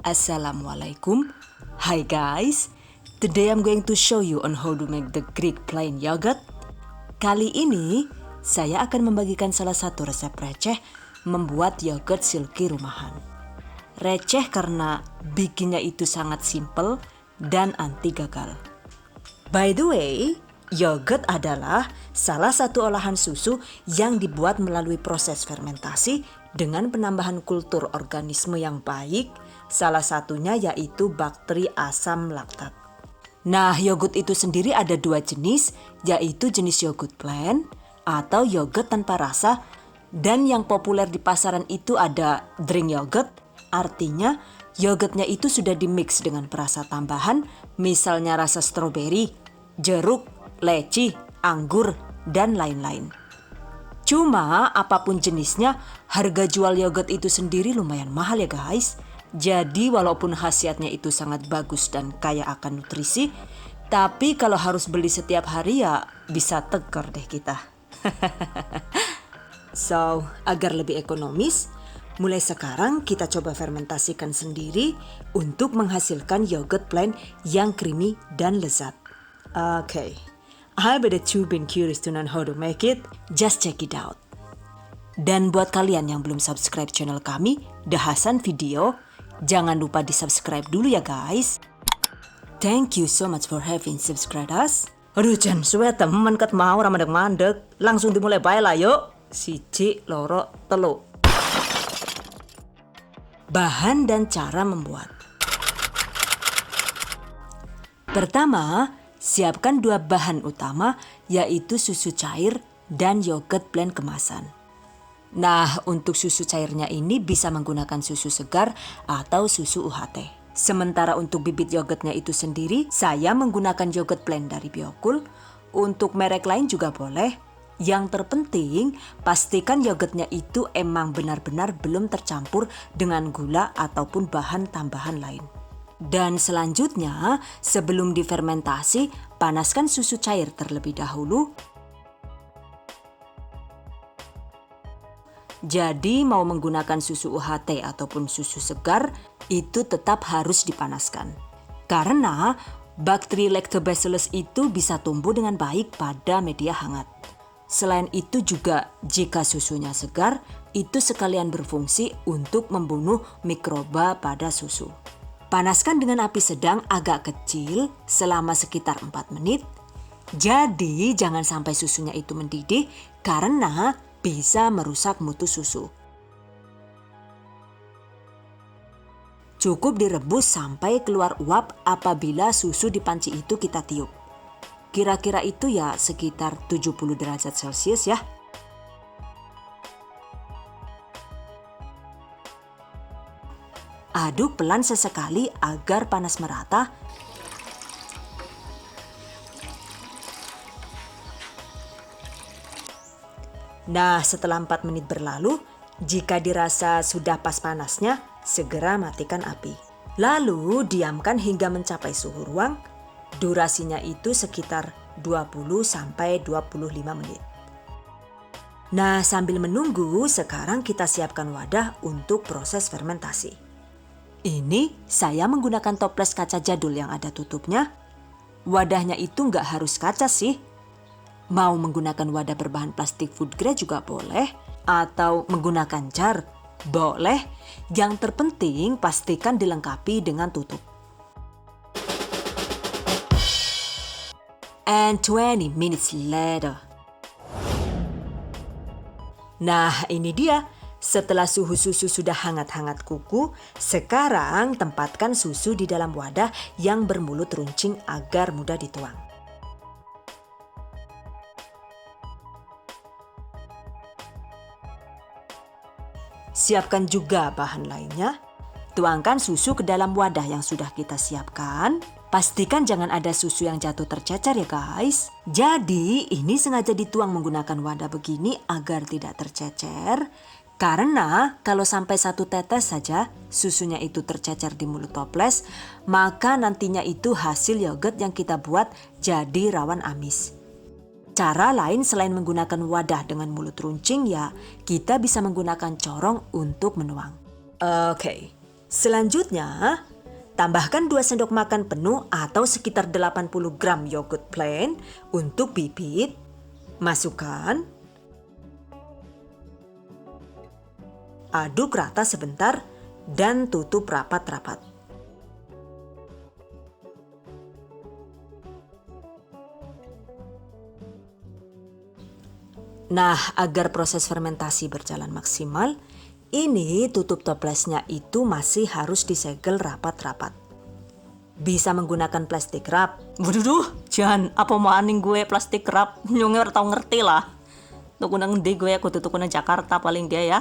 Assalamualaikum. Hi guys. Today I'm going to show you on how to make the Greek plain yogurt. Kali ini saya akan membagikan salah satu resep receh membuat yogurt silky rumahan. Receh karena bikinnya itu sangat simple dan anti gagal. By the way, yogurt adalah salah satu olahan susu yang dibuat melalui proses fermentasi dengan penambahan kultur organisme yang baik, salah satunya yaitu bakteri asam laktat. Nah, yogurt itu sendiri ada dua jenis, yaitu jenis yogurt plain atau yogurt tanpa rasa, dan yang populer di pasaran itu ada drink yogurt, artinya yogurtnya itu sudah dimix dengan perasa tambahan, misalnya rasa stroberi, jeruk, leci, anggur, dan lain-lain. Cuma apapun jenisnya, harga jual yogurt itu sendiri lumayan mahal ya guys. Jadi walaupun khasiatnya itu sangat bagus dan kaya akan nutrisi, tapi kalau harus beli setiap hari ya bisa tegar deh kita. So, agar lebih ekonomis, mulai sekarang kita coba fermentasikan sendiri untuk menghasilkan yogurt plain yang creamy dan lezat. Okay, I bet that you've been curious to know how to make it. Just check it out. Dan buat kalian yang belum subscribe channel kami, The Hasan Video, jangan lupa di subscribe dulu ya guys. Thank you so much for having subscribed us. Aduh Jan, suwe temen ket mau ramandek-mandek. Langsung dimulai bae lah yuk. Siji, loro, telu. Bahan dan cara membuat. Pertama, siapkan dua bahan utama yaitu susu cair dan yogurt plain kemasan. Nah, untuk susu cairnya ini bisa menggunakan susu segar atau susu UHT. Sementara untuk bibit yogurtnya itu sendiri, saya menggunakan yogurt plain dari Biocool. Untuk merek lain juga boleh. Yang terpenting, pastikan yogurtnya itu emang benar-benar belum tercampur dengan gula ataupun bahan tambahan lain. Dan selanjutnya, sebelum difermentasi, panaskan susu cair terlebih dahulu. Jadi mau menggunakan susu UHT ataupun susu segar, itu tetap harus dipanaskan. Karena bakteri Lactobacillus itu bisa tumbuh dengan baik pada media hangat. Selain itu juga jika susunya segar, itu sekalian berfungsi untuk membunuh mikroba pada susu. Panaskan dengan api sedang agak kecil selama sekitar 4 menit. Jadi jangan sampai susunya itu mendidih karena bisa merusak mutu susu. Cukup direbus sampai keluar uap apabila susu di panci itu kita tiup. Kira-kira itu ya sekitar 70 derajat Celcius ya. Aduk pelan sesekali agar panas merata. Nah, setelah 4 menit berlalu, jika dirasa sudah pas panasnya, segera matikan api. Lalu diamkan hingga mencapai suhu ruang. Durasinya itu sekitar 20-25 menit. Nah, sambil menunggu, sekarang kita siapkan wadah untuk proses fermentasi. Ini saya menggunakan toples kaca jadul yang ada tutupnya. Wadahnya itu nggak harus kaca sih. Mau menggunakan wadah berbahan plastik food grade juga boleh, atau menggunakan jar, boleh. Yang terpenting pastikan dilengkapi dengan tutup. And 20 minutes later. Nah, ini dia. Setelah suhu susu sudah hangat-hangat kuku, sekarang tempatkan susu di dalam wadah yang bermulut runcing agar mudah dituang. Siapkan juga bahan lainnya. Tuangkan susu ke dalam wadah yang sudah kita siapkan. Pastikan jangan ada susu yang jatuh tercecer ya guys. Jadi ini sengaja dituang menggunakan wadah begini agar tidak tercecer. Karena kalau sampai 1 tetes saja susunya itu tercecer di mulut toples, maka nantinya itu hasil yogurt yang kita buat jadi rawan amis. Cara lain selain menggunakan wadah dengan mulut runcing ya, kita bisa menggunakan corong untuk menuang. Oke, Selanjutnya, tambahkan 2 sendok makan penuh atau sekitar 80 gram yogurt plain untuk bibit. Masukkan. Aduk rata sebentar dan tutup rapat-rapat. Nah, agar proses fermentasi berjalan maksimal, ini tutup toplesnya itu masih harus disegel rapat-rapat. Bisa menggunakan plastik wrap. Waduh, jangan apa mau aning gue plastik wrap, nyongnya tau ngerti lah. Tuku nang ndi gue kudu tuku nang Jakarta paling dia ya.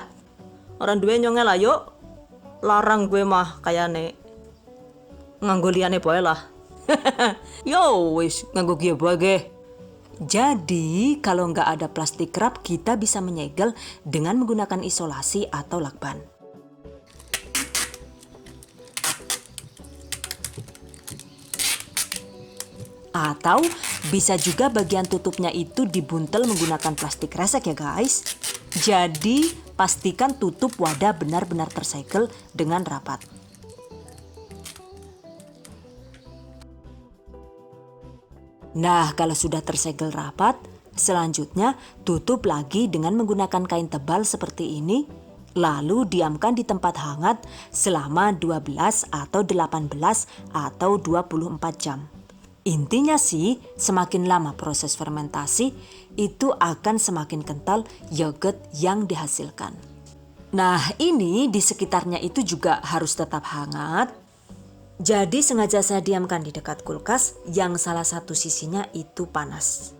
Orang duwe nyongnya lah yuk. Larang gue mah kayane. Nganggo liyane bae lah. Yo wis nganggo gie bae ge. Jadi, kalau nggak ada plastik wrap, kita bisa menyegel dengan menggunakan isolasi atau lakban. Atau bisa juga bagian tutupnya itu dibuntel menggunakan plastik resek ya guys. Jadi, pastikan tutup wadah benar-benar tersegel dengan rapat. Nah, kalau sudah tersegel rapat, selanjutnya tutup lagi dengan menggunakan kain tebal seperti ini, lalu diamkan di tempat hangat selama 12 atau 18 atau 24 jam. Intinya sih, semakin lama proses fermentasi, itu akan semakin kental yogurt yang dihasilkan. Nah, ini di sekitarnya itu juga harus tetap hangat. Jadi sengaja saya diamkan di dekat kulkas yang salah satu sisinya itu panas.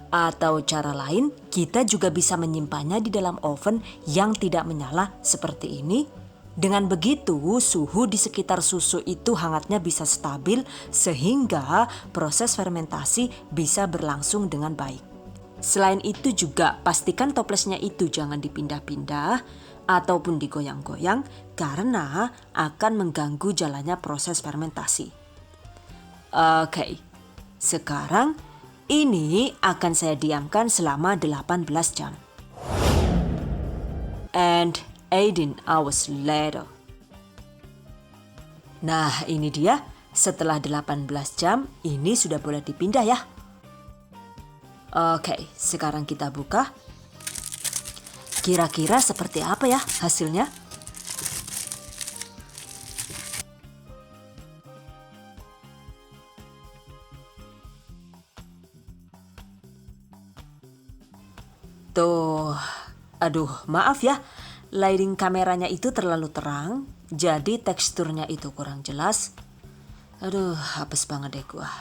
Atau cara lain, kita juga bisa menyimpannya di dalam oven yang tidak menyala seperti ini. Dengan begitu, suhu di sekitar susu itu hangatnya bisa stabil sehingga proses fermentasi bisa berlangsung dengan baik. Selain itu juga pastikan toplesnya itu jangan dipindah-pindah ataupun digoyang-goyang karena akan mengganggu jalannya proses fermentasi. Oke, sekarang ini akan saya diamkan selama 18 jam. And 18 hours later. Nah, ini dia. Setelah 18 jam, ini sudah boleh dipindah ya. Oke, sekarang kita buka. Kira-kira seperti apa ya hasilnya? Tuh, aduh maaf ya, lighting kameranya itu terlalu terang, jadi teksturnya itu kurang jelas. Aduh, hapus banget deh gua.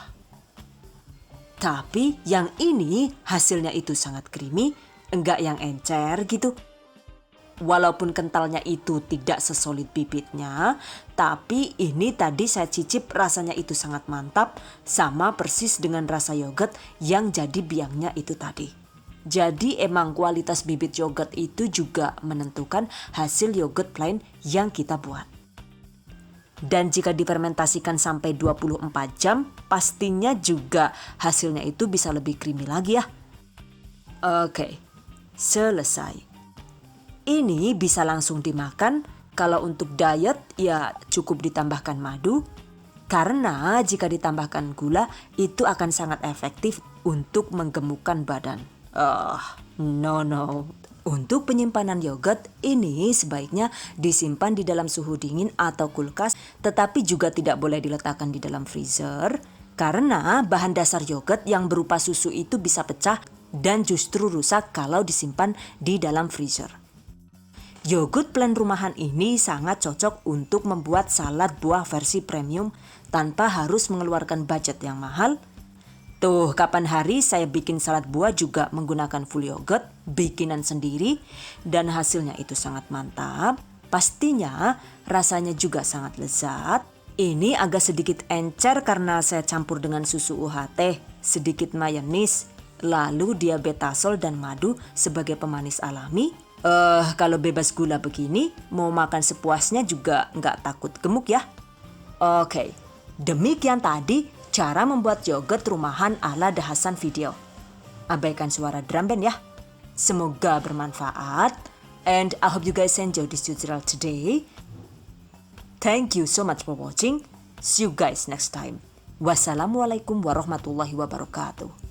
Tapi yang ini hasilnya itu sangat creamy, enggak yang encer gitu. Walaupun kentalnya itu tidak sesolid bibitnya, tapi ini tadi saya cicip rasanya itu sangat mantap, sama persis dengan rasa yogurt yang jadi biangnya itu tadi. Jadi emang kualitas bibit yogurt itu juga menentukan hasil yogurt plain yang kita buat. Dan jika difermentasikan sampai 24 jam, pastinya juga hasilnya itu bisa lebih creamy lagi ya. Oke, selesai. Ini bisa langsung dimakan. Kalau untuk diet ya cukup ditambahkan madu. Karena jika ditambahkan gula itu akan sangat efektif untuk menggemukkan badan. No. Untuk penyimpanan yogurt ini sebaiknya disimpan di dalam suhu dingin atau kulkas, tetapi juga tidak boleh diletakkan di dalam freezer karena bahan dasar yogurt yang berupa susu itu bisa pecah dan justru rusak kalau disimpan di dalam freezer. Yogurt plain rumahan ini sangat cocok untuk membuat salad buah versi premium tanpa harus mengeluarkan budget yang mahal. Tuh, kapan hari saya bikin salad buah juga menggunakan full yogurt, bikinan sendiri, dan hasilnya itu sangat mantap. Pastinya rasanya juga sangat lezat. Ini agak sedikit encer karena saya campur dengan susu UHT, sedikit mayonis, lalu diabetasol dan madu sebagai pemanis alami. Kalau bebas gula begini, mau makan sepuasnya juga nggak takut gemuk ya. Oke, demikian tadi cara membuat yogurt rumahan ala The Hasan video. Abaikan suara drum band ya. Semoga bermanfaat. And I hope you guys enjoyed this tutorial today. Thank you so much for watching. See you guys next time. Wassalamualaikum warahmatullahi wabarakatuh.